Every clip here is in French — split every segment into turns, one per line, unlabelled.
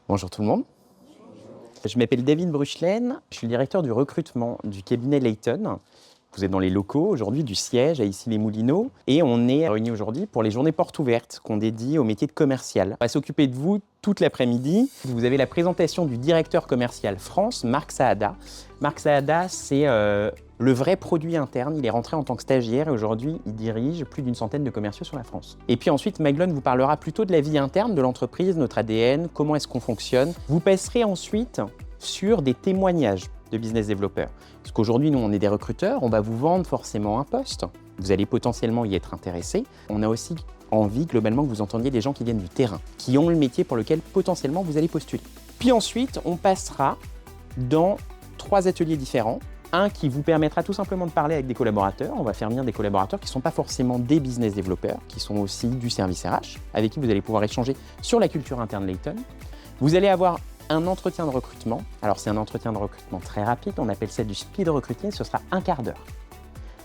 Bonjour tout le monde. Je m'appelle David Bruchelaine, je suis le directeur du recrutement du cabinet Layton. Vous êtes dans les locaux aujourd'hui du siège à Issy-les-Moulineaux et on est réunis aujourd'hui pour les journées portes ouvertes qu'on dédie au métier de commercial. On va s'occuper de vous toute l'après-midi. Vous avez la présentation du directeur commercial France, Marc Saada. Marc Saada, c'est le vrai produit interne. Il est rentré en tant que stagiaire et aujourd'hui, il dirige plus d'une centaine de commerciaux sur la France. Et puis ensuite, Maglone vous parlera plutôt de la vie interne de l'entreprise, notre ADN, comment est-ce qu'on fonctionne. Vous passerez ensuite sur des témoignages de business développeurs. Parce qu'aujourd'hui, nous, on est des recruteurs, on va vous vendre forcément un poste. Vous allez potentiellement y être intéressé. On a aussi envie, globalement, que vous entendiez des gens qui viennent du terrain, qui ont le métier pour lequel potentiellement vous allez postuler. Puis ensuite, on passera dans 3 ateliers différents. Un qui vous permettra tout simplement de parler avec des collaborateurs. On va faire venir des collaborateurs qui ne sont pas forcément des business développeurs, qui sont aussi du service RH, avec qui vous allez pouvoir échanger sur la culture interne Layton. Vous allez avoir un entretien de recrutement. Alors, c'est un entretien de recrutement très rapide. On appelle ça du speed recruiting. Ce sera un quart d'heure.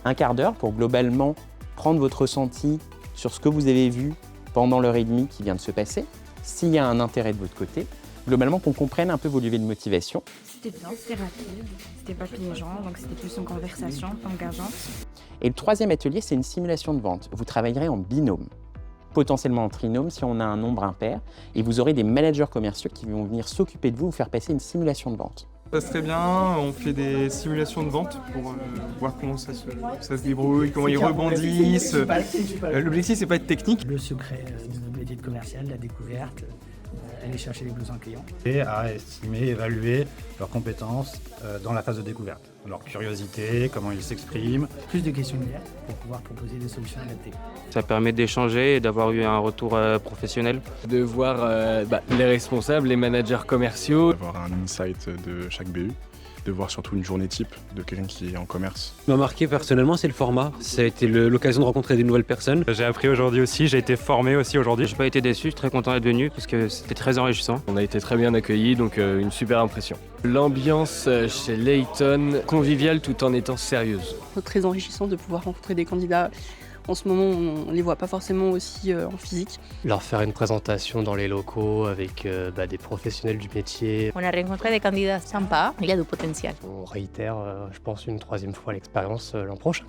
Un quart d'heure pour globalement prendre votre ressenti sur ce que vous avez vu pendant l'heure et demie qui vient de se passer. S'il y a un intérêt de votre côté, globalement qu'on comprenne un peu vos leviers de motivation.
C'était bien, c'était rapide, c'était pas piégeant, donc c'était plus une conversation engageante.
Et le 3e atelier, c'est une simulation de vente. Vous travaillerez en binôme, potentiellement en trinôme si on a un nombre impair, et vous aurez des managers commerciaux qui vont venir s'occuper de vous faire passer une simulation de vente.
Ça se passe très bien, on fait des simulations de vente pour voir comment ça se débrouille, comment ils rebondissent. L'objectif, c'est pas être technique.
Le secret de notre métier de commercial, la découverte, aller chercher les besoins clients.
Et à estimer, évaluer leurs compétences dans la phase de découverte, leur curiosité, comment ils s'expriment.
Plus de questions ouvertes pour pouvoir proposer des solutions adaptées.
Ça permet d'échanger et d'avoir eu un retour professionnel.
De voir les responsables, les managers commerciaux.
D'avoir un insight de chaque BU, de voir surtout une journée type de quelqu'un qui est en commerce.
Ce qui m'a marqué personnellement, c'est le format. Ça a été l'occasion de rencontrer des nouvelles personnes.
J'ai appris aujourd'hui aussi, j'ai été formé aussi aujourd'hui.
J'ai pas été déçu, je suis très content d'être venu parce que c'était très enrichissant.
On a été très bien accueillis, donc une super impression. L'ambiance chez Layton, conviviale tout en étant sérieuse.
Très enrichissant de pouvoir rencontrer des candidats. En ce moment, on ne les voit pas forcément aussi en physique.
Leur faire une présentation dans les locaux avec des professionnels du métier.
On a rencontré des candidats sympas, il y a du potentiel.
On réitère, je pense, une 3e fois l'expérience l'an prochain.